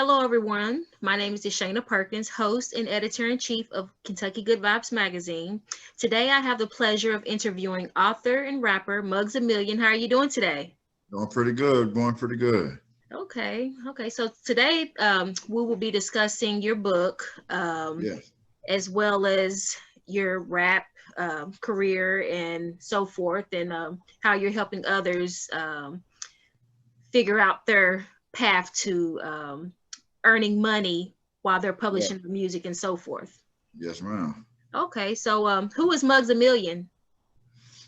Hello, everyone. My name is DISHAYNA Perkins, host and editor-in-chief of Kentucky Good Vibes magazine. Today, I have the pleasure of interviewing author and rapper Muggs Amillion. How are you doing today? Going pretty good, going pretty good. Okay. So today, we will be discussing your book, Yes. as well as your rap career and so forth, and how you're helping others figure out their path to earning money while they're Yeah. publishing the music and so forth. Yes, ma'am. Okay, so who is Muggs Amillion?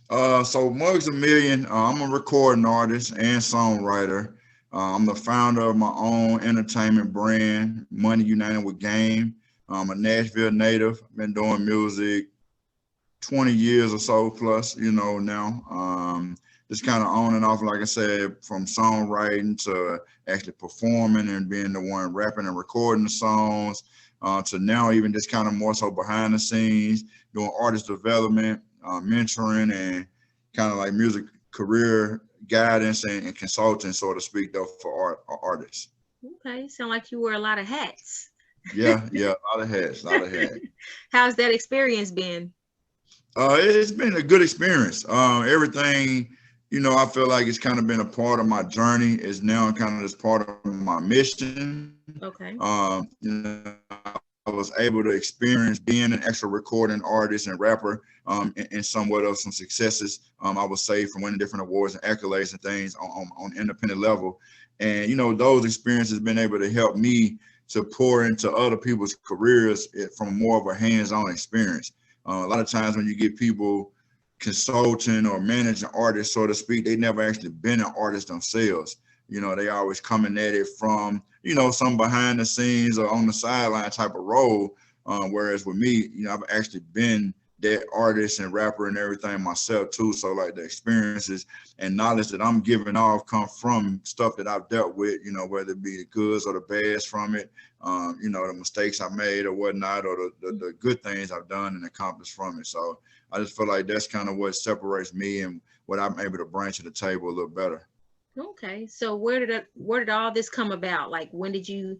So Muggs a Million, I'm a recording artist and songwriter. I'm the founder of my own entertainment brand, Money United with Game. I'm a Nashville native. Been doing music 20 years or so plus, now. Just kind of on and off, like I said, from songwriting to actually performing and being the one rapping and recording the songs, to now even just kind of more so behind the scenes, doing artist development, mentoring, and kind of like music career guidance and consulting, so to speak, though, for artists. Okay, sound like you wear a lot of hats. Yeah, a lot of hats, a lot of hats. How's that experience been? It's been a good experience. Everything, I feel like it's kind of been a part of my journey. Is now kind of just part of my mission. Okay. I was able to experience being an actual recording artist and rapper, and somewhat of some successes. I would say from winning different awards and accolades and things on independent level. And those experiences been able to help me to pour into other people's careers from more of a hands-on experience. A lot of times when you get people consulting or managing artists, so to speak, they never actually been an artist themselves. They always coming at it from, some behind the scenes or on the sideline type of role. Whereas with me, I've actually been that artist and rapper and everything myself too. So like the experiences and knowledge that I'm giving off come from stuff that I've dealt with, whether it be the goods or the bads from it, the mistakes I made or whatnot, or the good things I've done and accomplished from it. So I just feel like that's kind of what separates me and what I'm able to bring to the table a little better. Okay, so where did all this come about? Like, when did you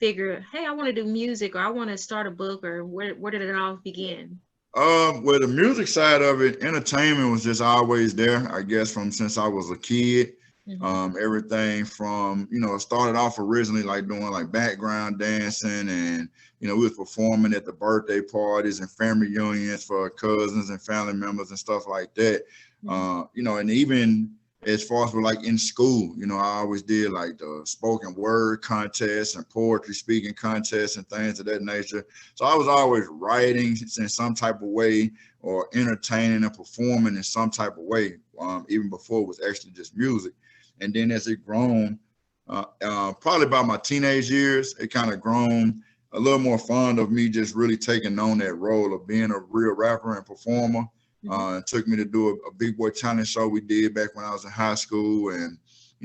figure, hey, I want to do music, or I want to start a book, or where did it all begin? Well, the music side of it, entertainment was just always there, I guess, from since I was a kid. Hmm. Everything from, it started off originally like doing like background dancing, and, we was performing at the birthday parties and family reunions for cousins and family members and stuff like that. And even as far as with like in school, I always did like the spoken word contests and poetry speaking contests and things of that nature. So I was always writing in some type of way or entertaining and performing in some type of way, even before it was actually just music. And then as it grown, probably by my teenage years, it kind of grown a little more fond of me just really taking on that role of being a real rapper and performer. It took me to do a big boy talent show we did back when I was in high school, and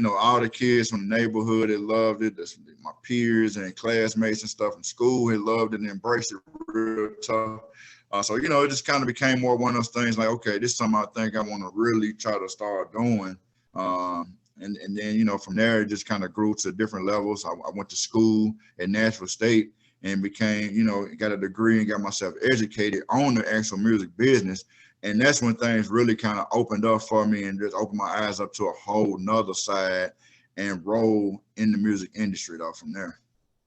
all the kids from the neighborhood had loved it. My peers and classmates and stuff in school had loved it and embraced it real tough. So it just kind of became more one of those things like, okay, this is something I think I want to really try to start doing. And then from there it just kind of grew to different levels. I went to school at Nashville State and became got a degree and got myself educated on the actual music business. And that's when things really kind of opened up for me and just opened my eyes up to a whole nother side and role in the music industry though from there.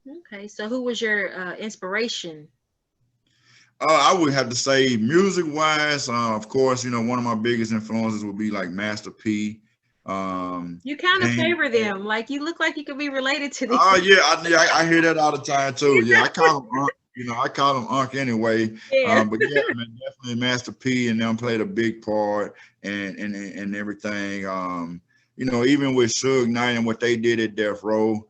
Okay, so who was your inspiration? I would have to say music wise, of course, one of my biggest influences would be like Master P. You kind of Kane. favor them, like you look like you could be related to them. Oh yeah, I hear that all the time too. Yeah, I call him Unc. I call him Unc anyway. Yeah. But yeah, man, definitely Master P and them played a big part and everything. Even with Suge Knight and what they did at Death Row,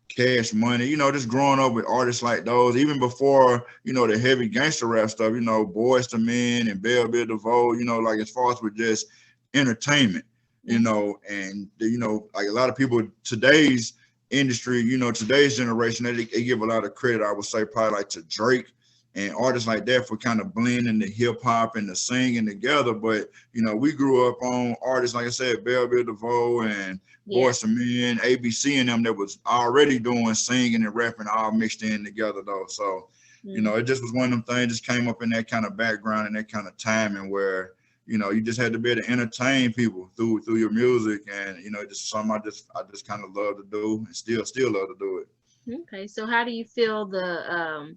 Cash Money. Just growing up with artists like those, even before the heavy gangster rap stuff. Boys to Men and Bell Biv DeVoe. Like as far as with just entertainment. And like a lot of people today's industry, today's generation, they give a lot of credit, I would say, probably like to Drake and artists like that for kind of blending the hip hop and the singing together. But you know, we grew up on artists like I said, Bell Biv DeVoe and Boyz II Men, ABC, and them that was already doing singing and rapping all mixed in together though. So you know, it just was one of them things, just came up in that kind of background and that kind of timing where, you know, you just had to be able to entertain people through your music, and you know, just something I just kind of love to do, and still love to do it. Okay, so how do you feel the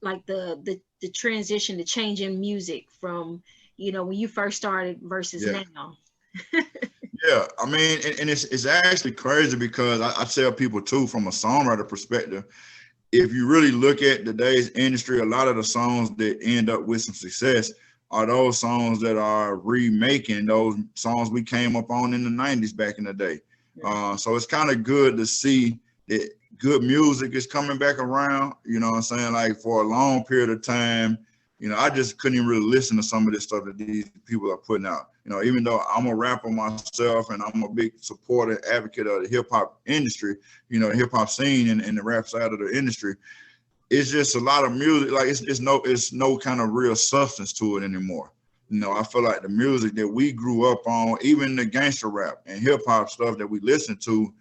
like the transition, the change in music from, you know, when you first started versus now? Yeah, I mean, and it's actually crazy because I tell people too, from a songwriter perspective, if you really look at today's industry, a lot of the songs that end up with some success are those songs that are remaking those songs we came up on in the 90s back in the day. So it's kind of good to see that good music is coming back around, you know what I'm saying? Like for a long period of time, you know, I just couldn't even really listen to some of this stuff that these people are putting out. You know, even though I'm a rapper myself and I'm a big supporter, advocate of the hip hop industry, you know, hip hop scene and the rap side of the industry, it's just a lot of music. Like it's no kind of real substance to it anymore. You know, I feel like the music that we grew up on, even the gangster rap and hip hop stuff that we listened to,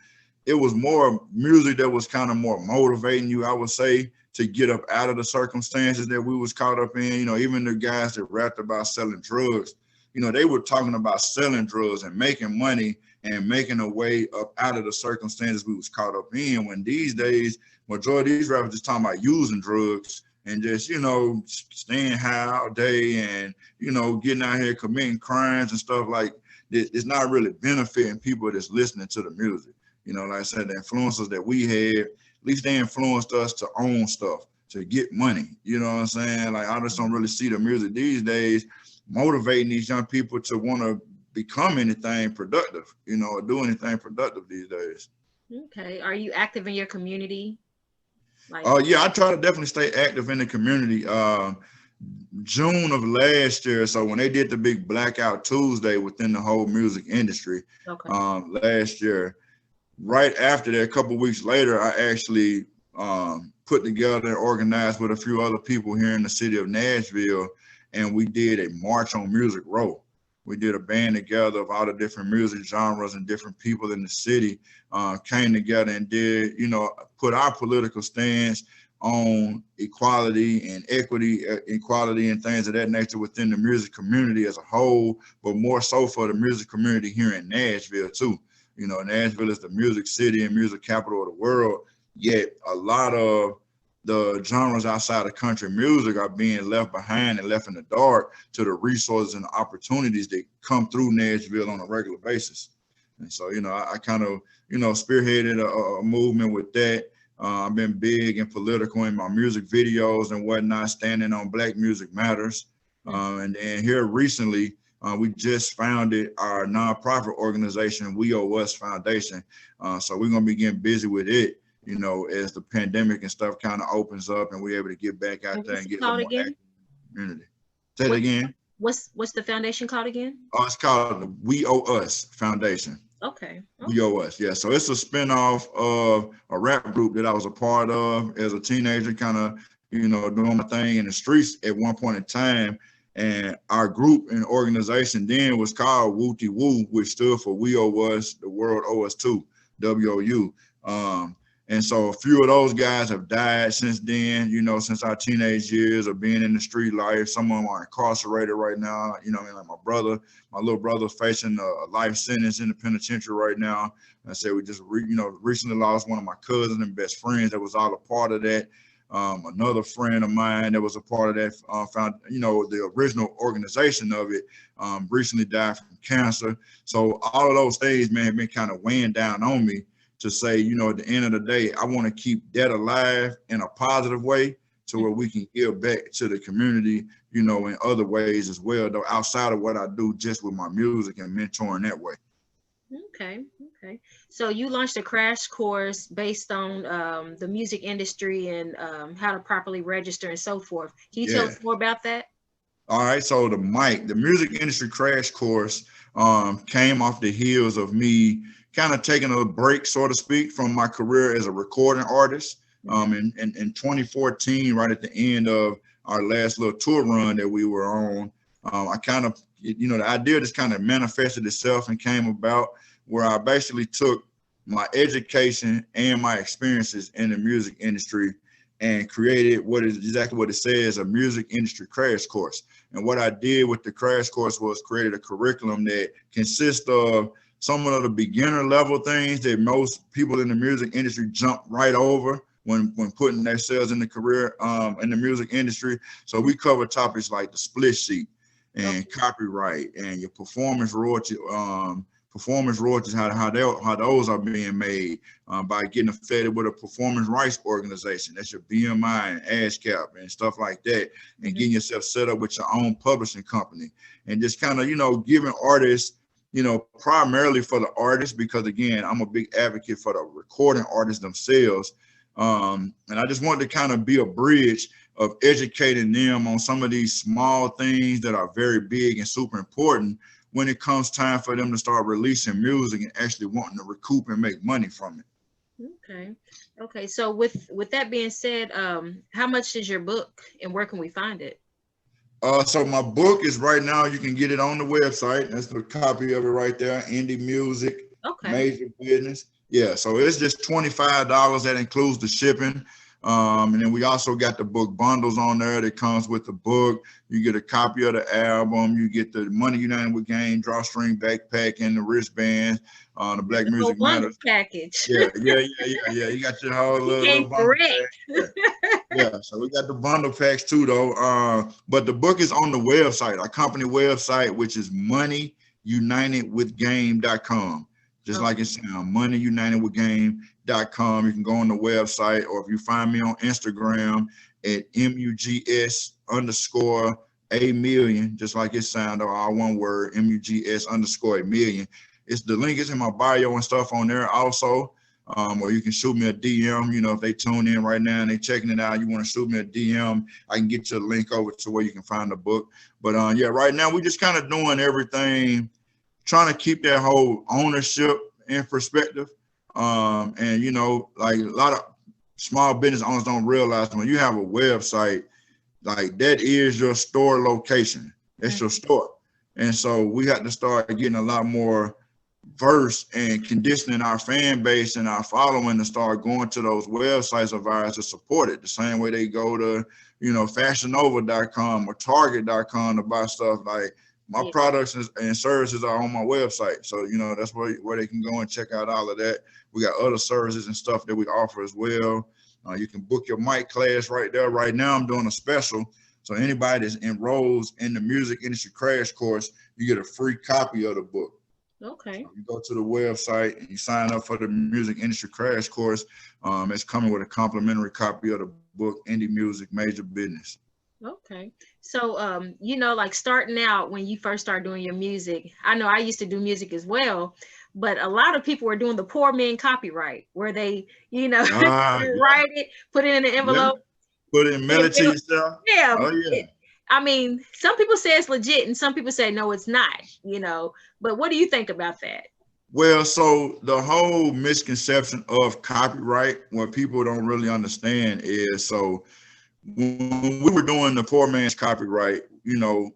it was more music that was kind of more motivating you, I would say, to get up out of the circumstances that we was caught up in. You know, even the guys that rapped about selling drugs, you know, they were talking about selling drugs and making money and making a way up out of the circumstances we was caught up in. When these days, majority of these rappers just talking about using drugs and just, you know, staying high all day and, you know, getting out here committing crimes and stuff like this. It's not really benefiting people that's listening to the music. You know, like I said, the influencers that we had, at least they influenced us to own stuff, to get money. You know what I'm saying? Like, I just don't really see the music these days motivating these young people to want to become anything productive, you know, or do anything productive these days. Okay. Are you active in your community? Like, yeah, I try to definitely stay active in the community. June of last year, so when they did the big Blackout Tuesday within the whole music industry, last year, right after that, a couple of weeks later, I actually put together and organized with a few other people here in the city of Nashville, and we did a March on Music Row. We did a band together of all the different music genres and different people in the city came together and did, you know, put our political stance on equality and equity, equality and things of that nature within the music community as a whole, but more so for the music community here in Nashville too. You know, Nashville is the music city and music capital of the world, yet a lot of the genres outside of country music are being left behind and left in the dark to the resources and the opportunities that come through Nashville on a regular basis. And so, you know, I kind of, you know, spearheaded a movement with that. I've been big and political in my music videos and whatnot, standing on Black Music Matters. And then here recently, we just founded our nonprofit organization, We Owe Us Foundation. So we're going to be getting busy with it, you know, as the pandemic and stuff kind of opens up and we're able to get back out there and get a more active in the community. Say it again. What's the foundation called again? It's called the We Owe Us Foundation. Okay. We Owe Us, yeah. So it's a spinoff of a rap group that I was a part of as a teenager, kind of, you know, doing my thing in the streets at one point in time. And our group and organization then was called Wooty Woo, which stood for We Owe Us, the World Owe Us Too, WOU. And so a few of those guys have died since then, you know, since our teenage years of being in the street life. Some of them are incarcerated right now. You know, I mean, like my little brother's facing a life sentence in the penitentiary right now. I said we just, recently lost one of my cousins and best friends that was all a part of that. Another friend of mine that was a part of that, found, you know, the original organization of it, recently died from cancer. So all of those things, man, have been kind of weighing down on me to say, you know, at the end of the day, I want to keep that alive in a positive way to where we can give back to the community, you know, in other ways as well, though, outside of what I do just with my music and mentoring that way. Okay. So you launched a crash course based on the music industry and how to properly register and so forth. Can you tell us more about that? All right. So the music industry crash course came off the heels of me kind of taking a break, so to speak, from my career as a recording artist. In 2014, right at the end of our last little tour run that we were on, I kind of, you know, the idea just kind of manifested itself and came about where I basically took my education and my experiences in the music industry and created what is exactly what it says, a music industry crash course. And what I did with the crash course was created a curriculum that consists of some of the beginner level things that most people in the music industry jump right over when putting themselves in the career in the music industry. So we cover topics like the split sheet and copyright and your performance royalties, how those are being made by getting affiliated with a performance rights organization. That's your BMI and ASCAP and stuff like that, and getting yourself set up with your own publishing company, and just kind of, you know, giving artists, you know, primarily for the artists, because again, I'm a big advocate for the recording artists themselves. And I just wanted to kind of be a bridge of educating them on some of these small things that are very big and super important when it comes time for them to start releasing music and actually wanting to recoup and make money from it. Okay. So with that being said, how much is your book and where can we find it? So my book is right now, you can get it on the website. That's the copy of it right there. Indie music, major business. Yeah, so it's just $25. That includes the shipping. And then we also got the book bundles on there that comes with the book. You get a copy of the album. You get the Money United with Game drawstring backpack and the wristbands. The Black Music Matters package. Yeah. You got your whole little bundle pack. Yeah, so we got the bundle packs too, though. But the book is on the website, our company website, which is moneyunitedwithgame.com. Just like it sounds, moneyunitedwithgame.com. You can go on the website, or if you find me on Instagram at MUGS_Amillion, just like it sounds, all one word, MUGS_Amillion. The link is in my bio and stuff on there also. Or you can shoot me a DM, you know, if they tune in right now and they checking it out, you want to shoot me a DM, I can get you a link over to where you can find the book. But yeah, right now we just kind of doing everything, trying to keep that whole ownership in perspective. And, you know, like a lot of small business owners don't realize when you have a website, like that is your store location. That's your store. And so we have to start getting a lot more versed and conditioning our fan base and our following to start going to those websites of ours to support it. The same way they go to, you know, fashionnova.com or target.com to buy stuff. Like, my products and services are on my website. So, you know, that's where they can go and check out all of that. We got other services and stuff that we offer as well. You can book your mic class right there. Right now, I'm doing a special. So anybody that enrolls in the music industry crash course, you get a free copy of the book. Okay. So you go to the website and you sign up for the music industry crash course. It's coming with a complimentary copy of the book, Indie Music, Major Business. Okay. So, you know, like starting out when you first start doing your music, I know I used to do music as well, but a lot of people were doing the poor man copyright where they, you know, write it, put it in an envelope. Put it in, mail it to yourself. Yeah. Oh, yeah. I mean, some people say it's legit and some people say, no, it's not, you know, but what do you think about that? Well, so the whole misconception of copyright, what people don't really understand is, so when we were doing the poor man's copyright, you know,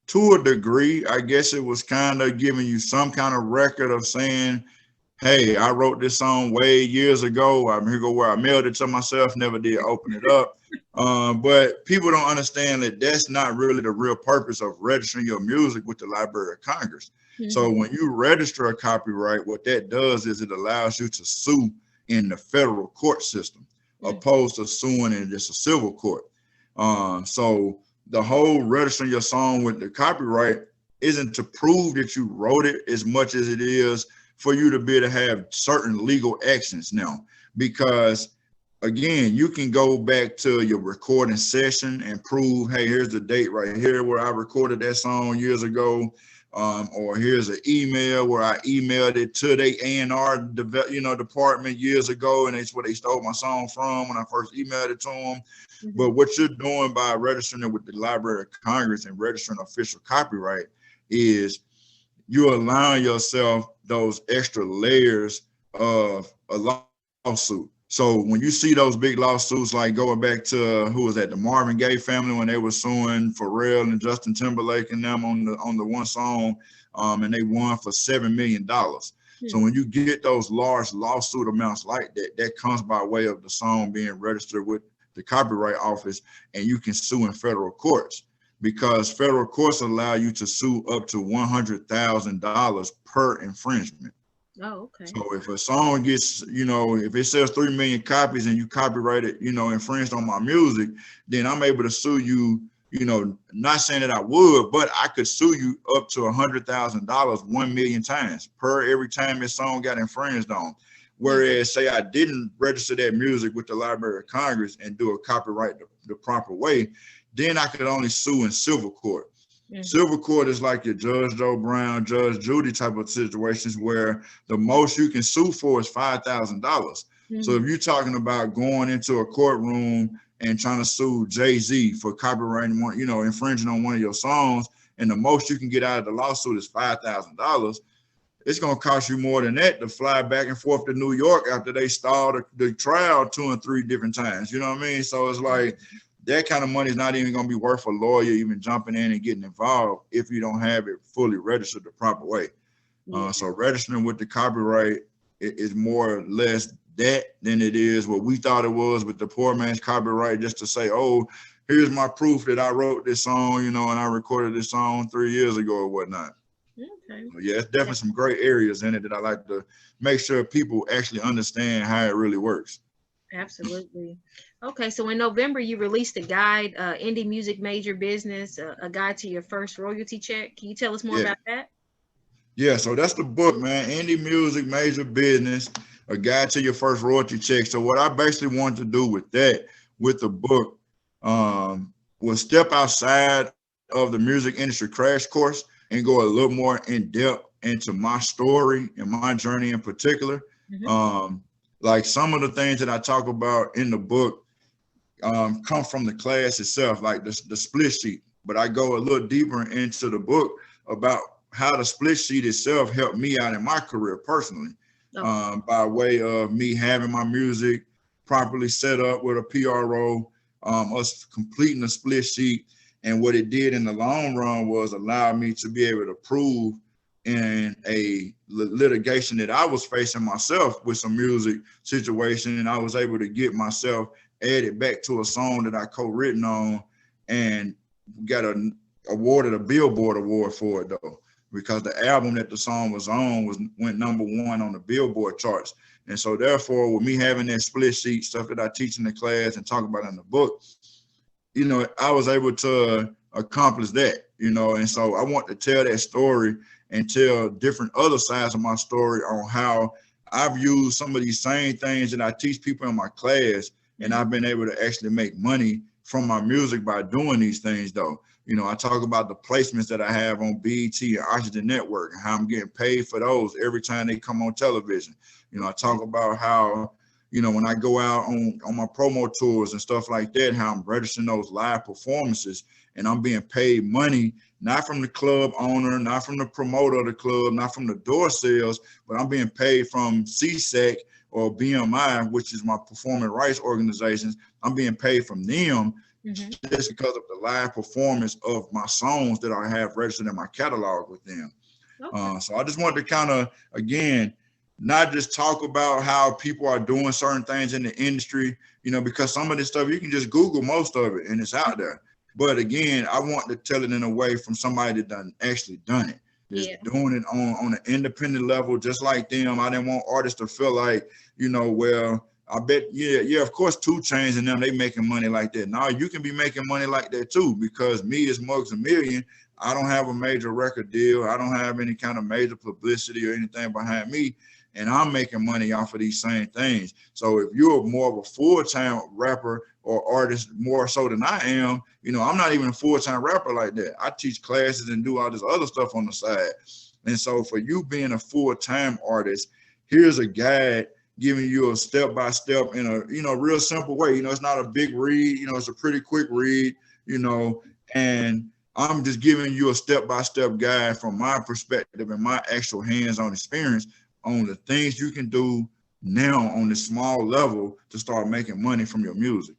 to a degree, I guess it was kind of giving you some kind of record of saying, hey, I wrote this song way years ago. I'm here go where I mailed it to myself, never did open it up. But people don't understand that that's not really the real purpose of registering your music with the Library of Congress. So when you register a copyright, what that does is it allows you to sue in the federal court system, opposed to suing in just a civil court. So the whole registering your song with the copyright isn't to prove that you wrote it as much as it is for you to be able to have certain legal actions now. Because again, you can go back to your recording session and prove, hey, here's the date right here where I recorded that song years ago. Or here's an email where I emailed it to the A&R department years ago, and it's where they stole my song from when I first emailed it to them. But what you're doing by registering it with the Library of Congress and registering official copyright is you're allowing yourself those extra layers of a lawsuit. So when you see those big lawsuits, like going back to who was that, the Marvin Gaye family, when they were suing Pharrell and Justin Timberlake and them on the one song, and they won for $7 million. So when you get those large lawsuit amounts like that, that comes by way of the song being registered with the Copyright Office, and you can sue in federal courts, because federal courts allow you to sue up to $100,000 per infringement. Oh, okay. So if a song gets, if it sells 3 million copies and you copyrighted, infringed on my music, then I'm able to sue you, not saying that I would, but I could sue you up to $100,000 1 million times per every time this song got infringed on. Whereas say I didn't register that music with the Library of Congress and do a copyright the proper way, then I could only sue in civil court. Civil court is like your Judge Joe Brown, Judge Judy type of situations where the most you can sue for is $5,000. So if you're talking about going into a courtroom and trying to sue Jay-Z for copyrighting one, infringing on one of your songs, and the most you can get out of the lawsuit is $5,000, it's going to cost you more than that to fly back and forth to New York after they stalled the trial 2 and 3 different times. You know what I mean? So it's like, that kind of money is not even going to be worth a lawyer even jumping in and getting involved if you don't have it fully registered the proper way. So registering with the copyright is more or less that than it is what we thought it was with the poor man's copyright, just to say, oh, here's my proof that I wrote this song, and I recorded this song 3 years ago or whatnot. Okay. So yeah, it's definitely some great areas in it that I like to make sure people actually understand how it really works. Absolutely. Okay, so in November, you released a guide, Indie Music Major Business, a guide to your first royalty check. Can you tell us more about that? Yeah, so that's the book, man. Indie Music Major Business, a guide to your first royalty check. So what I basically wanted to do with that, with the book, was step outside of the music industry crash course and go a little more in depth into my story and my journey in particular. Like some of the things that I talk about in the book come from the class itself, like the split sheet. But I go a little deeper into the book about how the split sheet itself helped me out in my career personally, by way of me having my music properly set up with a PRO, us completing the split sheet. And what it did in the long run was allow me to be able to prove in a litigation that I was facing myself with some music situation, and I was able to get myself added back to a song that I co-written on, and got awarded a Billboard award for it though, because the album that the song was on went #1 on the Billboard charts. And so therefore, with me having that split sheet stuff that I teach in the class and talk about in the book, I was able to accomplish that, and so I want to tell that story and tell different other sides of my story on how I've used some of these same things that I teach people in my class, and I've been able to actually make money from my music by doing these things though. I talk about the placements that I have on BET and Oxygen Network and how I'm getting paid for those every time they come on television. I talk about how, when I go out on my promo tours and stuff like that, how I'm registering those live performances and I'm being paid money, not from the club owner, not from the promoter of the club, not from the door sales, but I'm being paid from CSAC or BMI, which is my performing rights organizations. I'm being paid from them just because of the live performance of my songs that I have registered in my catalog with them. So I just wanted to kind of, again, not just talk about how people are doing certain things in the industry, because some of this stuff, you can just Google most of it and it's out there. But again, I want to tell it in a way from somebody that actually done it. Just doing it on an independent level, just like them. I didn't want artists to feel like, well, I bet, of course, 2 Chainz and them, they making money like that. Now you can be making money like that too, because me as Muggs Amillion, I don't have a major record deal. I don't have any kind of major publicity or anything behind me. And I'm making money off of these same things. So if you're more of a full-time rapper or artist more so than I am, I'm not even a full-time rapper like that. I teach classes and do all this other stuff on the side. And so for you being a full-time artist, here's a guide giving you a step-by-step in a, real simple way. It's not a big read, it's a pretty quick read, and I'm just giving you a step-by-step guide from my perspective and my actual hands-on experience on the things you can do now on this small level to start making money from your music.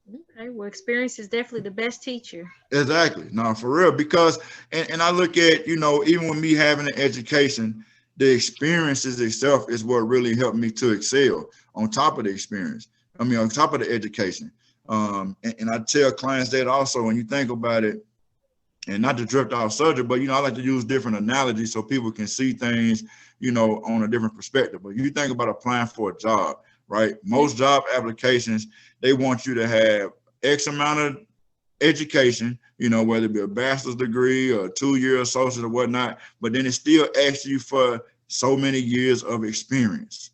Okay, well, experience is definitely the best teacher. Exactly. No, for real. Because, and I look at, you know, even with me having an education, the experiences itself is what really helped me to excel on top of the experience. I mean, on top of the education. And I tell clients that also, when you think about it, and not to drift off subject, but, you know, I like to use different analogies so people can see things, you know, on a different perspective. But you think about applying for a job, right? Most job applications, they want you to have X amount of education, you know, whether it be a bachelor's degree or a 2-year associate or whatnot, but then it still asks you for so many years of experience,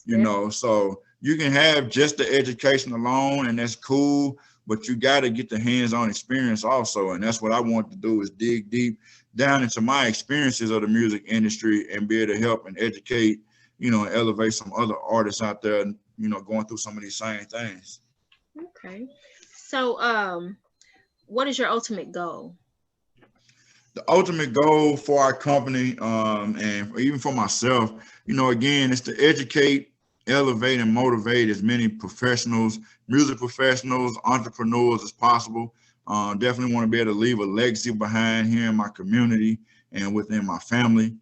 you know, so you can have just the education alone and that's cool, but you got to get the hands-on experience also. And that's what I want to do, is dig deep down into my experiences of the music industry and be able to help and educate, you know, and elevate some other artists out there, you know, going through some of these same things. Okay. So, what is your ultimate goal? The ultimate goal for our company, and even for myself, you know, again, is to educate, elevate, and motivate as many professionals, music professionals, entrepreneurs as possible. Definitely want to be able to leave a legacy behind here in my community and within my family.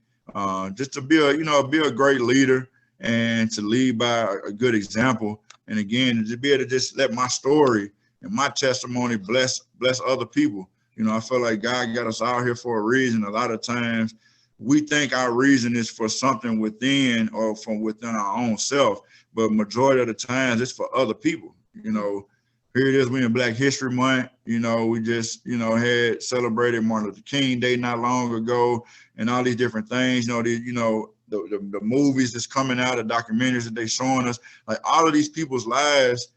Just to be a, you know, be a great leader and to lead by a good example. And again, to be able to just let my story and my testimony bless other people. You know, I feel like God got us out here for a reason. A lot of times we think our reason is for something within or from within our own self, but majority of the times it's for other people. You know, here it is, we in Black History Month. You know, we just, you know, had celebrated Martin Luther King Day not long ago and all these different things. The movies that's coming out, the documentaries that they showing us, like all of these people's lives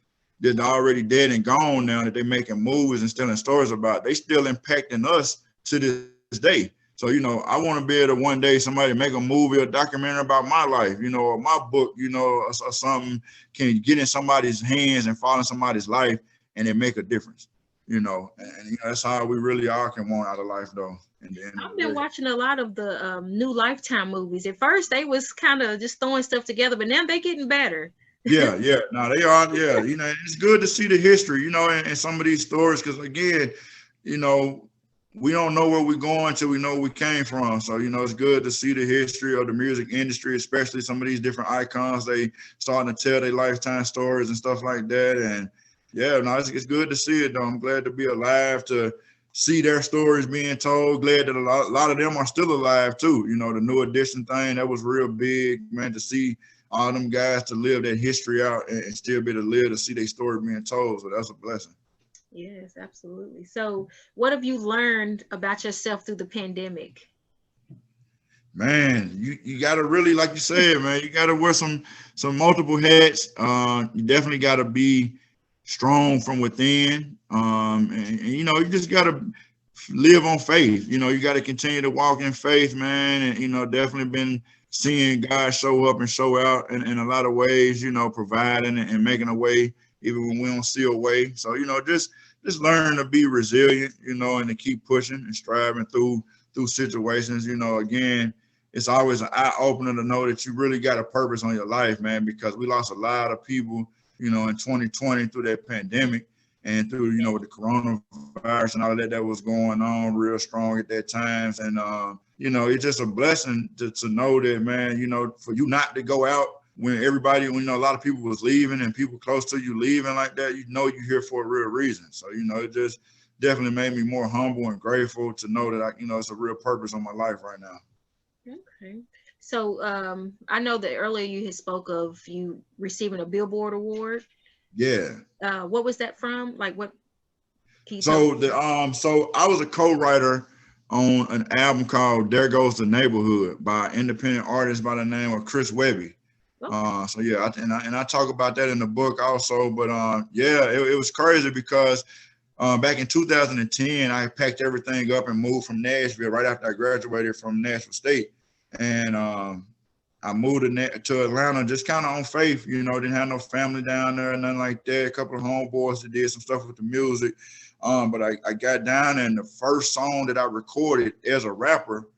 that are already dead and gone now that they're making movies and telling stories about, they still impacting us to this day. So, you know, I want to be able to one day somebody make a movie or documentary about my life, you know, or my book, you know, or something can get in somebody's hands and fall in somebody's life and it make a difference, you know. And you know, that's how we really all can want out of life, though. I've been watching a lot of the new Lifetime movies. At first, they was kind of just throwing stuff together, but now they getting better. Yeah, no, they are. Yeah, you know, it's good to see the history, you know, and some of these stories, because again, you know, we don't know where we're going till we know where we came from. So, you know, it's good to see the history of the music industry, especially some of these different icons. They starting to tell their lifetime stories and stuff like that. And yeah, no, it's good to see it, though. I'm glad to be alive to see their stories being told. Glad that a lot of them are still alive too. You know, the New Edition thing, that was real big, man, to see all them guys to live that history out and still be able to live to see their story being told. So that's a blessing. Yes, absolutely. So what have you learned about yourself through the pandemic? Man, you got to really, like you said, man, you got to wear some multiple hats. You definitely got to be strong from within. And, you know, you just got to live on faith. You know, you got to continue to walk in faith, man. And, you know, definitely been seeing God show up and show out in a lot of ways, you know, providing and making a way even when we don't see a way. So, you know, just learn to be resilient, you know, and to keep pushing and striving through situations. You know, again, it's always an eye opener to know that you really got a purpose on your life, man, because we lost a lot of people, you know, in 2020 through that pandemic and through, you know, with the coronavirus and all of that was going on real strong at that times. And, you know, it's just a blessing to know that, man, you know, for you not to go out when everybody, you know, a lot of people was leaving and people close to you leaving like that, you know, you're here for a real reason. So, you know, it just definitely made me more humble and grateful to know that, you know, it's a real purpose on my life right now. Okay. So I know that earlier you had spoke of you receiving a Billboard award. Yeah. What was that from? Like what? So so I was a co-writer on an album called There Goes the Neighborhood by an independent artist by the name of Chris Webby. Okay. So yeah, I talk about that in the book also. But yeah, it was crazy because back in 2010, I packed everything up and moved from Nashville right after I graduated from Nashville State, and I moved to Atlanta just kind of on faith. You know, didn't have no family down there, nothing like that. A couple of homeboys that did some stuff with the music. But I got down and the first song that I recorded as a rapper,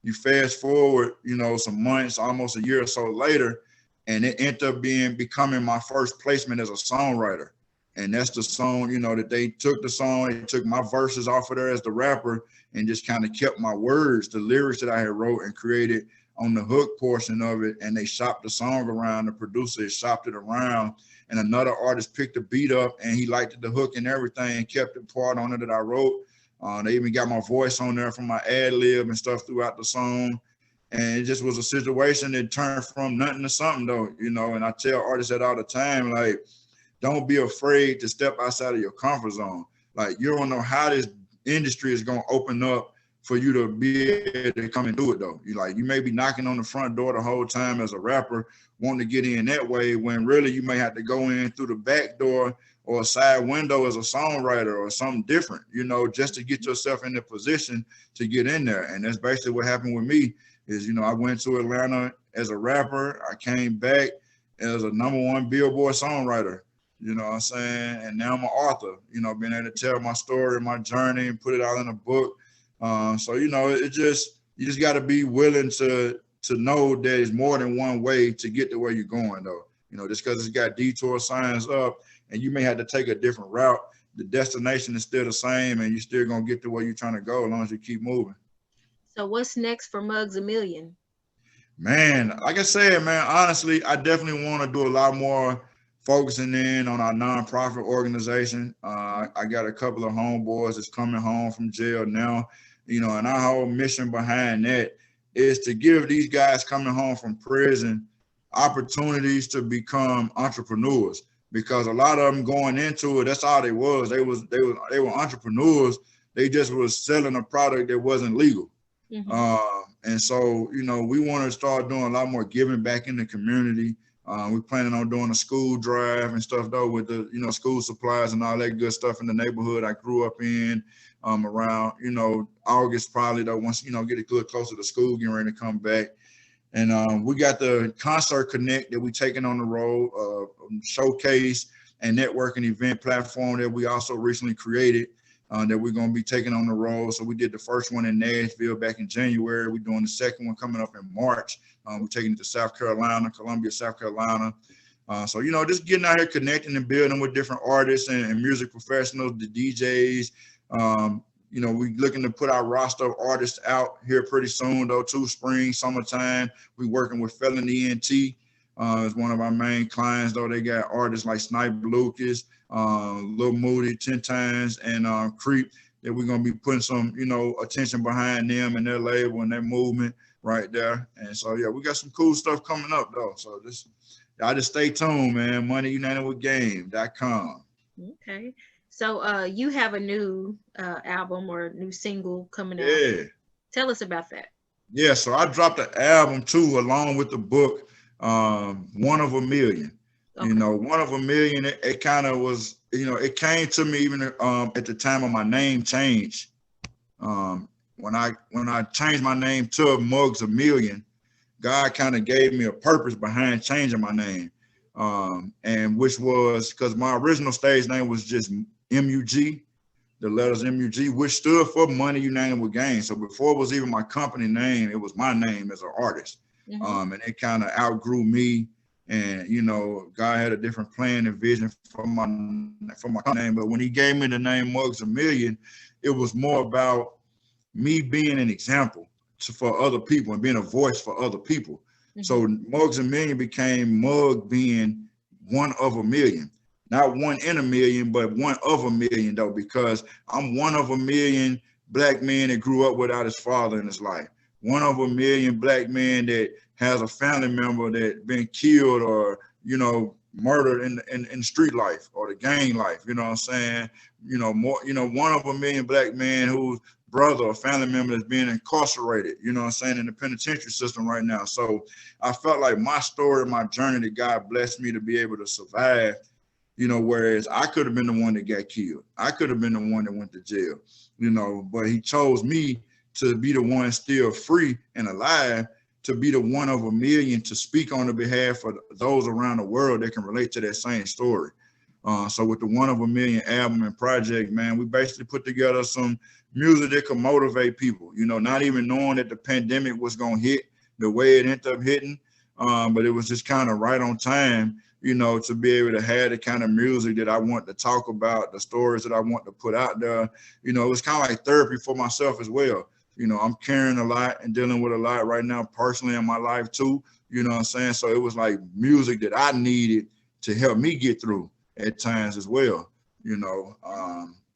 you fast forward, you know, some months, almost a year or so later, and it ended up becoming my first placement as a songwriter. And that's the song, you know, that they took the song, they took my verses off of there as the rapper and just kind of kept my words, the lyrics that I had wrote and created on the hook portion of it. And they shopped the song around, the producer shopped it around, and another artist picked the beat up and he liked the hook and everything and kept the part on it that I wrote. They even got my voice on there from my ad lib and stuff throughout the song. And it just was a situation that turned from nothing to something though, you know, and I tell artists that all the time, like, don't be afraid to step outside of your comfort zone. Like, you don't know how this industry is going to open up for you to be able to come and do it though. You may be knocking on the front door the whole time as a rapper, wanting to get in that way, when really you may have to go in through the back door or a side window as a songwriter or something different, you know, just to get yourself in the position to get in there. And that's basically what happened with me is, you know, I went to Atlanta as a rapper. I came back as a #1 Billboard songwriter. You know what I'm saying? And now I'm an author, you know, being able to tell my story, my journey, and put it out in a book. So, you know, you just got to be willing to know that it's more than one way to get to where you're going, though. You know, just because it's got detour signs up and you may have to take a different route, the destination is still the same and you're still going to get to where you're trying to go as long as you keep moving. So what's next for Muggs Amillion? Man, like I said, man, honestly, I definitely want to do a lot more focusing in on our nonprofit organization. I got a couple of homeboys that's coming home from jail now, you know, and our whole mission behind that is to give these guys coming home from prison opportunities to become entrepreneurs, because a lot of them going into it, that's all they was. They were entrepreneurs. They just was selling a product that wasn't legal. And so, you know, we want to start doing a lot more giving back in the community. We're planning on doing a school drive and stuff though, with the, you know, school supplies and all that good stuff in the neighborhood I grew up in, around, you know, August probably though, once, you know, get it good closer to school, getting ready to come back. And we got the Concert Connect that we taking on the road, showcase and networking event platform that we also recently created, that we're going to be taking on the road. So we did the first one in Nashville back in January. We're doing the second one coming up in March. We're taking it to South Carolina, Columbia, South Carolina. So, you know, just getting out here, connecting and building with different artists and music professionals, the DJs. You know, we're looking to put our roster of artists out here pretty soon, though, too, spring, summertime. We're working with Felony ENT as one of our main clients, though. They got artists like Snipe Lucas, Lil Moody, 10 Times, and Creep, that we're going to be putting some, you know, attention behind them and their label and their movement right there. And so, yeah, we got some cool stuff coming up, though. So y'all just stay tuned, man. MoneyUnitedWithGame.com. Okay. So you have a new album or new single coming out. Yeah. Tell us about that. Yeah, so I dropped the album too, along with the book, One of a Million. Okay. You know, One of a Million, it kind of was, you know, it came to me even at the time of my name change. When I changed my name to Muggs Amillion, God kind of gave me a purpose behind changing my name. And which was because my original stage name was just MUG, the letters MUG, which stood for Money United with Game. So before it was even my company name, it was my name as an artist. And it kind of outgrew me. And, you know, God had a different plan and vision for my name. But when he gave me the name Muggs Amillion, it was more about me being an example for other people and being a voice for other people. So Muggs Amillion became Mug being one of a million. Not one in a million, but one of a million, though, because I'm one of a million black men that grew up without his father in his life. One of a million black men that has a family member that been killed or, you know, murdered in street life or the gang life. You know what I'm saying? You know, one of a million black men whose brother or family member that's being incarcerated, you know what I'm saying, in the penitentiary system right now. So I felt like my story, my journey that God blessed me to be able to survive, you know, whereas I could have been the one that got killed. I could have been the one that went to jail, you know, but he chose me to be the one still free and alive, to be the one of a million, to speak on the behalf of those around the world that can relate to that same story. So with the One of a Million album and project, man, we basically put together some music that could motivate people, you know, not even knowing that the pandemic was going to hit the way it ended up hitting. but it was just kind of right on time, you know, to be able to have the kind of music that I want to talk about, the stories that I want to put out there. You know, it was kind of like therapy for myself as well. You know, I'm carrying a lot and dealing with a lot right now personally in my life too. You know what I'm saying? So it was like music that I needed to help me get through at times as well, you know.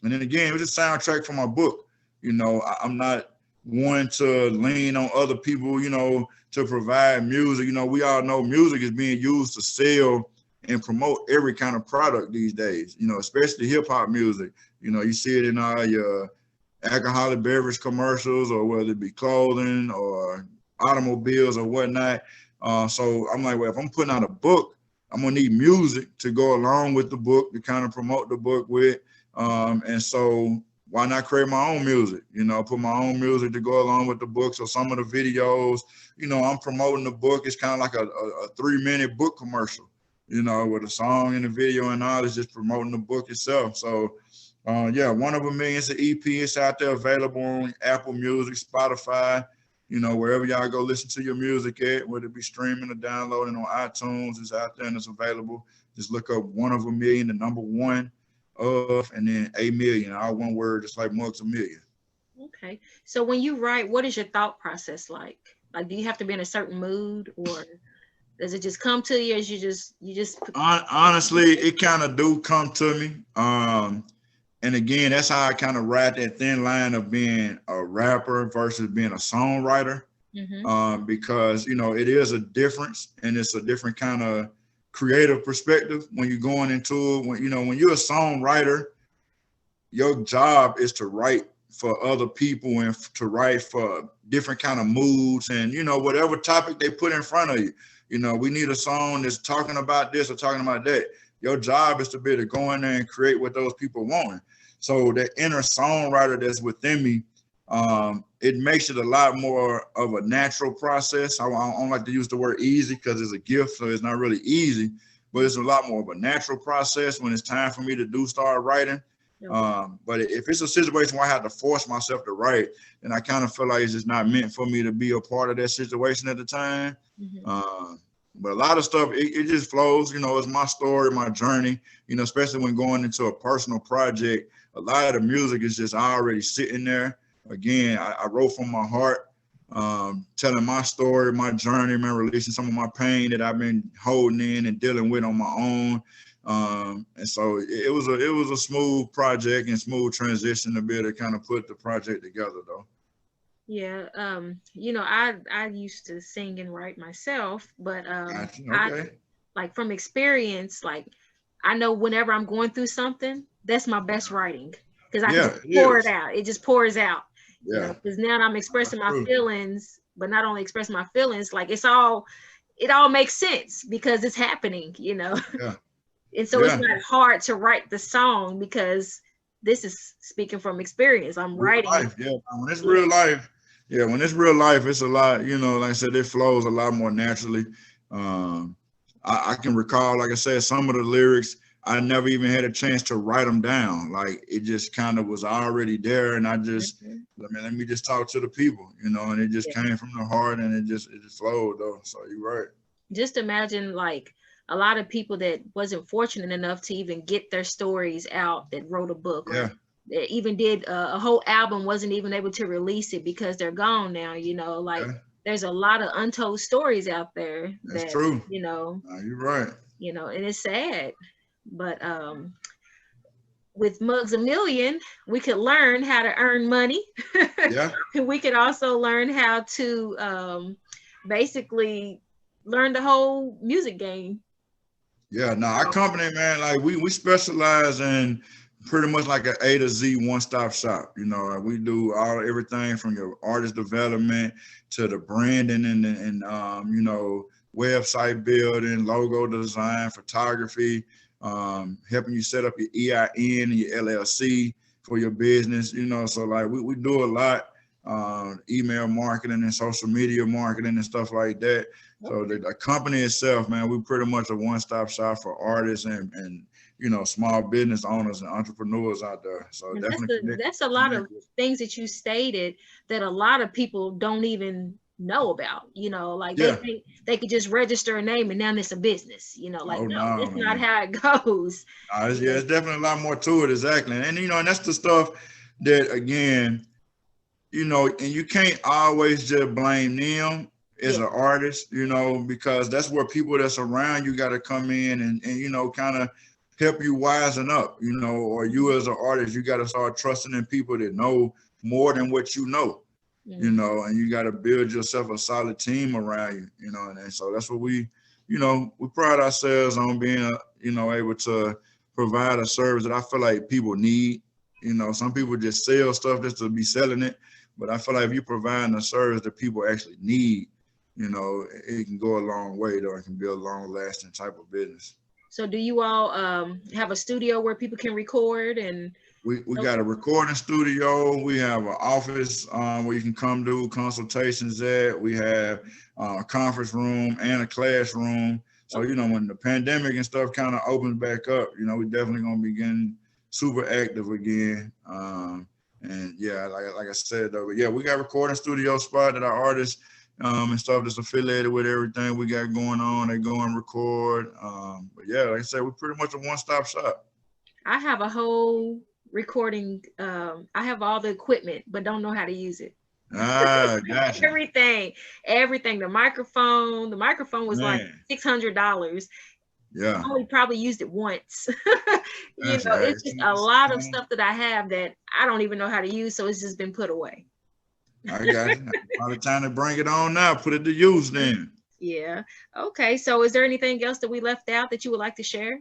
And then again, it was a soundtrack for my book. You know, I'm not one to lean on other people, you know, to provide music. You know, we all know music is being used to sell and promote every kind of product these days, you know, especially hip hop music. You know, you see it in all your alcoholic beverage commercials, or whether it be clothing or automobiles or whatnot. So I'm like, well, if I'm putting out a book, I'm gonna need music to go along with the book to kind of promote the book with. And so why not create my own music? You know, put my own music to go along with the book. So some of the videos, you know, I'm promoting the book. It's kind of like a 3-minute book commercial, you know, with a song and a video and all. It's just promoting the book itself. So yeah, One of a Million is an EP. It's out there available on Apple Music, Spotify, you know, wherever y'all go listen to your music at, whether it be streaming or downloading on iTunes, it's out there and it's available. Just look up One of a Million, the number one of, and then A Million, all one word, just like Mugs a Million. Okay. So when you write, what is your thought process like? Like, do you have to be in a certain mood, or does it just come to you as you just Honestly, it kind of do come to me. And again, that's how I kind of ride that thin line of being a rapper versus being a songwriter. Because, you know, it is a difference, and it's a different kind of creative perspective when you're going into it. When, you know, when you're a songwriter, your job is to write for other people and to write for different kind of moods and, you know, whatever topic they put in front of you. You know, we need a song that's talking about this or talking about that. Your job is to be able to go in there and create what those people want. So the inner songwriter that's within me, it makes it a lot more of a natural process. I don't like to use the word easy because it's a gift, so it's not really easy, but it's a lot more of a natural process when it's time for me to start writing. But if it's a situation where I have to force myself to write, then I kind of feel like it's just not meant for me to be a part of that situation at the time. But a lot of stuff, it just flows, you know, it's my story, my journey, you know, especially when going into a personal project. A lot of the music is just already sitting there. Again, I wrote from my heart, telling my story, my journey, man, releasing some of my pain that I've been holding in and dealing with on my own. And so it was a smooth project and smooth transition to be able to kind of put the project together, though. Yeah, you know, I used to sing and write myself, but Okay. I, like, from experience, like, I know whenever I'm going through something, that's my best writing, because I can just pour it out. It just pours out. Yeah. You know, because now I'm expressing my feelings, but not only expressing my feelings, like, it all makes sense because it's happening, you know. Yeah. And so it's not hard to write the song because this is speaking from experience. I'm writing. Life, yeah. When it's real life, when it's real life, it's a lot, you know, like I said, it flows a lot more naturally. I can recall, like I said, some of the lyrics, I never even had a chance to write them down. Like, it just kind of was already there, and I just, let me just talk to the people, you know, and it just came from the heart, and it just flowed, though. So you're right. Just imagine, like, a lot of people that wasn't fortunate enough to even get their stories out, that wrote a book, or that even did a whole album, wasn't even able to release it because they're gone now, you know. Like, there's a lot of untold stories out there. That's true. You know, you're right. You know, and it's sad. But with Mugs a Million, we could learn how to earn money. And we could also learn how to basically learn the whole music game. Yeah, no, our company, man, like we specialize in pretty much like an A to Z one-stop shop. You know, we do everything from your artist development to the branding and you know, website building, logo design, photography, helping you set up your EIN and your LLC for your business. You know, so like we do a lot, email marketing and social media marketing and stuff like that. So the company itself, man, we pretty much a one-stop shop for artists and you know, small business owners and entrepreneurs out there. So that's a lot of things that you stated that a lot of people don't even know about, you know, like they Yeah. think they could just register a name and now it's a business, you know, like Oh no, no, that's not man. how it goes. Yeah, it's definitely a lot more to it. Exactly. And you know, and that's the stuff that again, you know, and you can't always just blame them as Yeah. an artist, you know, because that's where people that's around you got to come in and you know, kind of help you wisen up, you know, or you as an artist, you got to start trusting in people that know more than what you Mhm. know, and you got to build yourself a solid team around you, you know, and so that's what you know, we pride ourselves on being, you know, able to provide a service that I feel like people need. You know, some people just sell stuff just to be selling it, but I feel like if you're providing a service that people actually need, you know, it can go a long way, though. It can be a long-lasting type of business. So do you all have a studio where people can record and We so got a forth? recording studio. We have an office where you can come do consultations at. We have a conference room and a classroom. So, you Okay. know, when the pandemic and stuff kind of opens back up, you know, we definitely going to be getting super active again. And yeah, like I said, though, but yeah, we got a recording studio spot that our artists and stuff that's affiliated with everything we got going on. They go and record. But yeah, like I said, we're pretty much a one-stop shop. I have a whole recording. I have all the equipment, but don't know how to use it. Ah, gotcha. Everything, everything. The microphone was like Man, $600. yeah, I only probably used it once. You gotcha. know, Hey, it's just a lot of stuff that I have that I don't even know how to use, so it's just been put away. I got you. By the time to bring it on now, put it to use then. Yeah. Okay. So, is there anything else that we left out that you would like to share?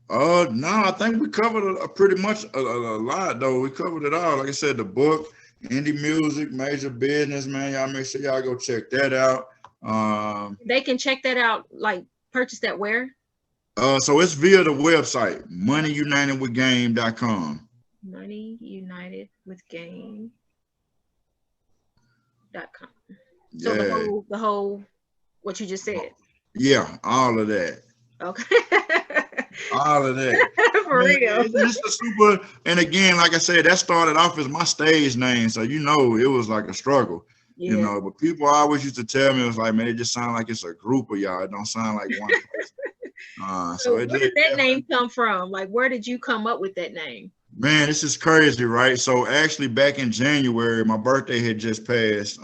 No, I think we covered pretty much a lot though. We covered it all. Like I said, the book, indie music, major business, man. Y'all make sure y'all go check that out. Um, They can check that out. Like, purchase that where? so it's via the website, moneyunitedwithgame.com. Money United with Game.com. So Yeah, the whole, what you just said. yeah, all of that. Okay. All of that. I For mean, real. it's just a super, and again, like I said, that started off as my stage name. So, you know, it was like a struggle, you Yeah. know, but people always used to tell me, it was like, man, it just sounds like it's a group of y'all. It don't sound like one person. So So it where just, did that name come from? Like, where did you come up with that name? man, this is crazy, right? So actually back in January, my birthday had just passed.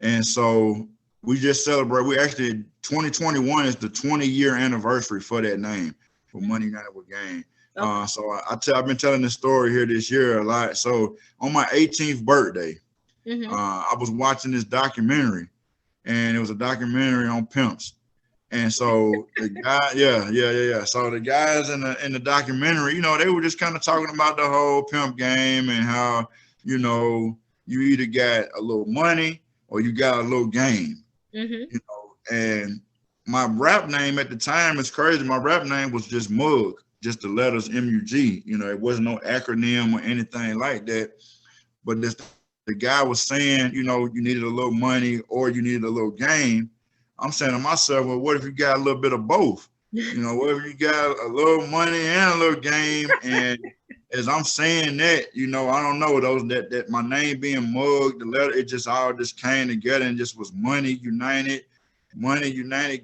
And so we just celebrate. We actually 2021 is the 20-year anniversary for that name, for Money United with Game. Okay. So I've been telling this story here this year a lot. So on my 18th birthday, Mm-hmm. I was watching this documentary, and it was a documentary on pimps. And so the guy, yeah. So the guys in the documentary, you know, they were just kind of talking about the whole pimp game and how, you know, you either got a little money or you got a little game, Mm-hmm. you know. And my rap name at the time is crazy. My rap name was just Mug, just the letters MUG. You know, it wasn't no acronym or anything like that. But this the guy was saying, you know, you needed a little money or you needed a little game. I'm saying to myself, well, what if you got a little bit of both? You know, what if you got a little money and a little game? And as I'm saying that, you know, I don't know those that my name being Mug, the letter, it just all just came together and just was Money United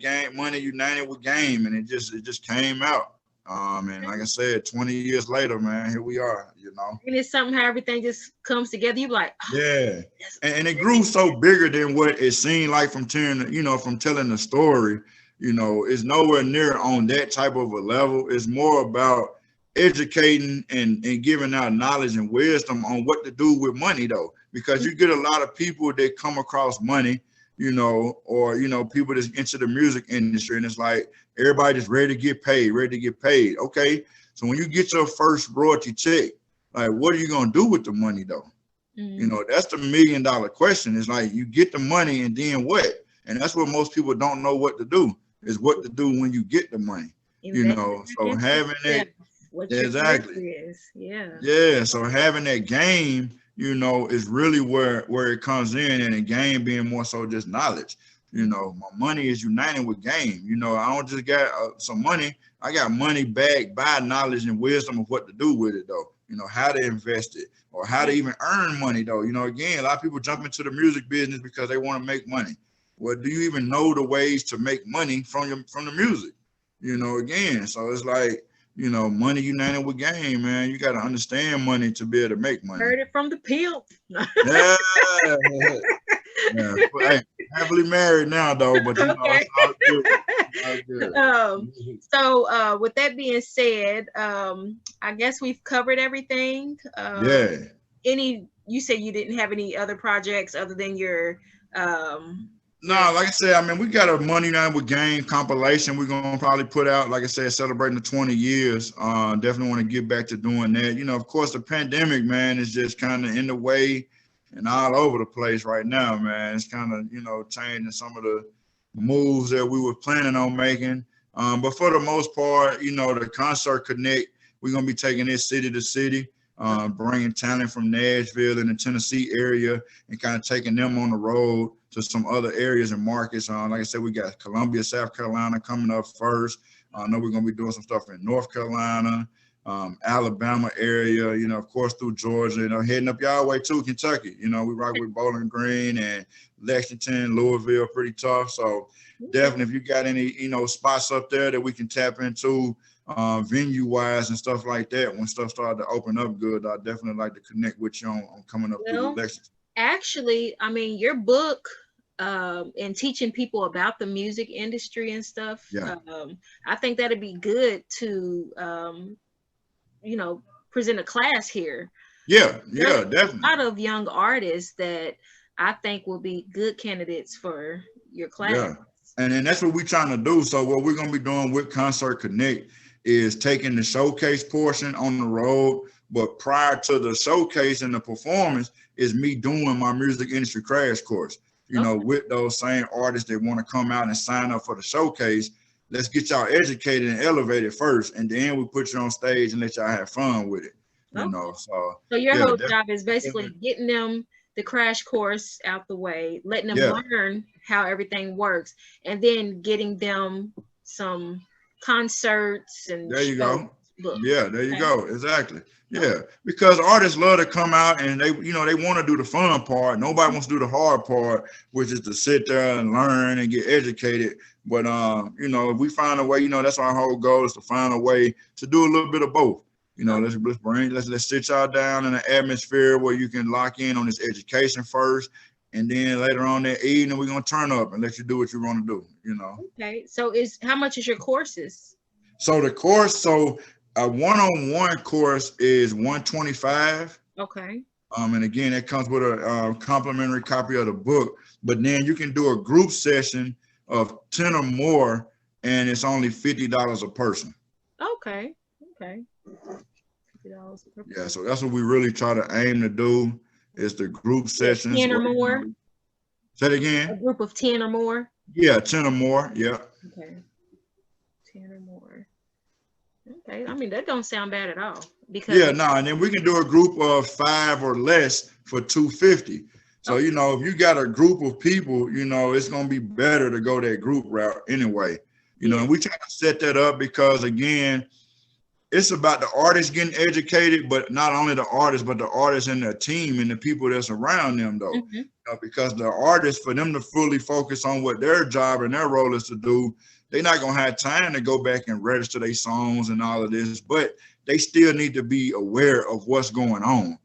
Game, Money United with Game, and it just came out. And like I said, 20 years later, man, here we are, you know. And it's something how everything just comes together. You be like, oh, Yeah, that's and it grew so bigger than what it seemed like from telling, you know, from telling the story. You know, it's nowhere near on that type of a level. It's more about educating and giving out knowledge and wisdom on what to do with money, though, because you get a lot of people that come across money, you know, or you know, people that's into the music industry, and it's like everybody just ready to get paid, ready to get paid. Okay, so when you get your first royalty check, like, what are you gonna do with the money, though? You mm, know, that's the $1 million question. It's like you get the money and then what? And that's what most people don't know what to do, is what to do when you get the money. You invest know, back so into having yourself, that, what your worth exactly. is. Yeah. Yeah. So having that game, you know, is really where it comes in, and the game being more so just knowledge. You know, my money is united with game. You know, I don't just got some money. I got money backed by knowledge and wisdom of what to do with it, though. you know, how to invest it or how to even earn money though. You know, again, a lot of people jump into the music business because they want to make money. Well, do you even know the ways to make money from the music? You know, again, so it's like, you know, money united with game, man. You got to understand money to be able to make money. Heard it from the pimp. Yeah. Yeah. But, hey, happily married now though, but you know, Okay. it's all good. It's all good. So with that being said, I guess we've covered everything. Yeah. You said you didn't have any other projects other than your No, like I said, I mean, we got a Money Night with Game compilation we're going to probably put out, like I said, celebrating the 20 years. Definitely want to get back to doing that. You know, of course, the pandemic, man, is just kind of in the way and all over the place right now, man. It's kind of, you know, changing some of the moves that we were planning on making. But for the most part, you know, the Concert Connect, we're going to be taking it city to city, bringing talent from Nashville and the Tennessee area and kind of taking them on the road to some other areas and markets. Like I said, we got Columbia, South Carolina coming up first. I know we're going to be doing some stuff in North Carolina, Alabama area, you know, of course, through Georgia, you know, heading up y'all way too, Kentucky. You know, we rock with Bowling Green and Lexington, Louisville, pretty tough. So definitely, if you got any, you know, spots up there that we can tap into venue wise and stuff like that, when stuff started to open up good, I'd definitely like to connect with you on coming up through Lexington. Actually, I mean, your book and teaching people about the music industry and stuff, I think that'd be good to, you know, present a class here. Yeah, definitely. A lot of young artists that I think will be good candidates for your class. Yeah, and that's what we're trying to do. So what we're going to be doing with Concert Connect is taking the showcase portion on the road, but prior to the showcase and the performance is me doing my music industry crash course, you know, with those same artists that want to come out and sign up for the showcase. Let's get y'all educated and elevated first, and then we put you on stage and let y'all have fun with it, you know. So your whole job is basically getting them the crash course out the way, letting them learn how everything works, and then getting them some concerts and there you go. Books. Yeah, there you go. Exactly. Yeah, because artists love to come out and they, you know, they want to do the fun part. Nobody wants to do the hard part, which is to sit there and learn and get educated. But you know, if we find a way, you know, that's our whole goal, is to find a way to do a little bit of both. You know, let's sit y'all down in an atmosphere where you can lock in on this education first, and then later on that evening we're gonna turn up and let you do what you want to do. You know. Okay. So how much is your courses? So the course, a one-on-one course is $125. Okay. And again, it comes with a complimentary copy of the book. But then you can do a group session of 10 or more, and it's only $50 a person. Okay. Okay. $50 per person. Yeah, so that's what we really try to aim to do, is the group sessions. 10 or more. Say it again. A group of 10 or more. Yeah, 10 or more. Yeah. Okay. 10 or more. Okay, I mean, that don't sound bad at all. Because and then we can do a group of 5 or less for $250. So you know, if you got a group of people, you know, it's gonna be better to go that group route anyway. You know, and we try to set that up because, again, it's about the artists getting educated, but not only the artists, but the artists and their team and the people that's around them, though. You know, because the artists, for them to fully focus on what their job and their role is to do, they're not gonna have time to go back and register their songs and all of this, but they still need to be aware of what's going on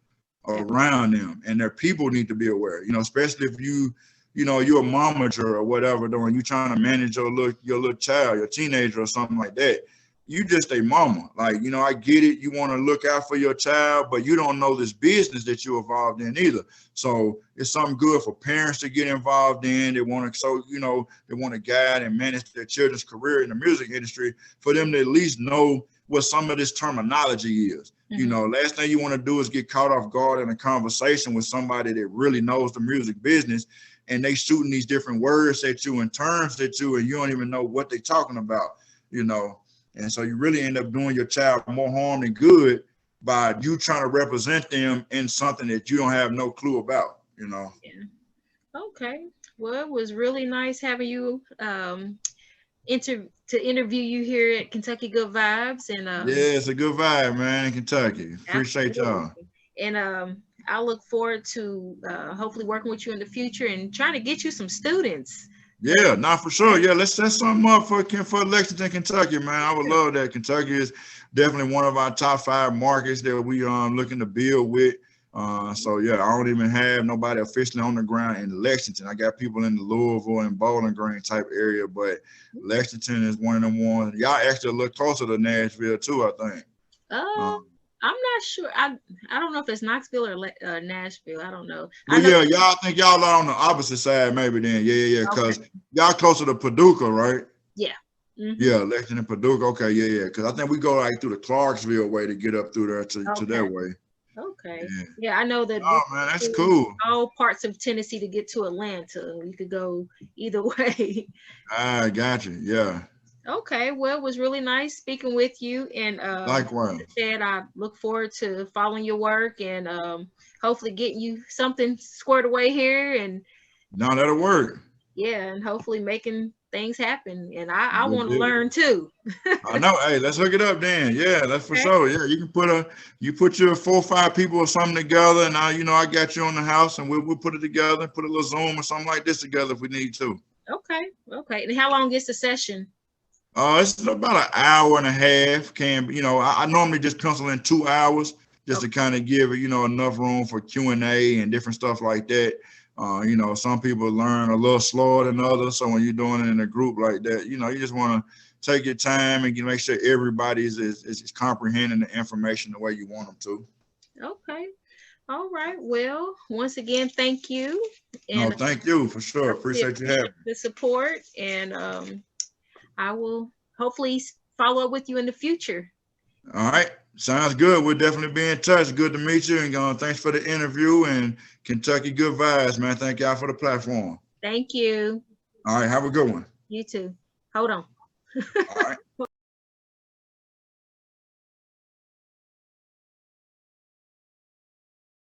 around them, and their people need to be aware. You know, especially if you know, you're a momager or whatever, doing, you trying to manage your little child, your teenager or something like that. You just a mama. Like, you know, I get it. You want to look out for your child, but you don't know this business that you're involved in either. So it's something good for parents to get involved in. They want to, you know, they want to guide and manage their children's career in the music industry, for them to at least know what some of this terminology is. You know, last thing you want to do is get caught off guard in a conversation with somebody that really knows the music business, and they shooting these different words at you and terms at you, and you don't even know what they're talking about, you know. And so you really end up doing your child more harm than good by you trying to represent them in something that you don't have no clue about, you know. Okay. Well, it was really nice having you to interview you here at Kentucky Good Vibes, and Yeah, it's a good vibe, man, in Kentucky. Appreciate absolutely. y'all. And I look forward to hopefully working with you in the future and trying to get you some students. Yeah, not for sure. Yeah, let's set something up for Lexington, Kentucky, man. I would love that. Kentucky is definitely one of our top 5 markets that we looking to build with. So yeah, I don't even have nobody officially on the ground in Lexington. I got people in the Louisville and Bowling Green type area, but Lexington is one of them ones. Y'all actually a little closer to Nashville too, I think. Um, I'm not sure. I don't know if it's Knoxville or Nashville. I don't know. I Well, know. yeah, y'all think y'all are on the opposite side, maybe then. Yeah, because Okay. y'all closer to Paducah, right? Yeah. Mhm. Yeah, Lexington, Paducah. Okay, yeah. Because I think we go like through the Clarksville way to get up through there to Okay. that way. Okay. Yeah. Yeah, I know that we Oh man, that's do cool. all parts of Tennessee to get to Atlanta. You could go either way. I got you. Yeah. Okay, well, it was really nice speaking with you. And Likewise. like I said, I look forward to following your work and hopefully getting you something squared away here. And No, that'll work. yeah, and hopefully making things happen. And I Good want to deal. learn too. I know. Hey, let's hook it up then. Yeah, that's for Okay. sure. Yeah, you can put your 4 or 5 people or something together, and I got you on the house, and we'll put it together, put a little Zoom or something like this together if we need to. Okay. Okay. And how long is the session? It's about an hour and a half. I normally just pencil in 2 hours just to kind of give it, enough room for Q&A and different stuff like that. Some people learn a little slower than others. So when you're doing it in a group like that, you just want to take your time and make sure everybody is comprehending the information the way you want them to. Okay. All right. Well, once again, thank you. No, And thank you for I sure. really Appreciate you having me. the support. And I will hopefully follow up with you in the future. All right. Sounds good. We'll definitely be in touch. Good to meet you. And thanks for the interview. And Kentucky Good Vibes, man. Thank y'all for the platform. Thank you. All right. Have a good one. You too. Hold on. All right.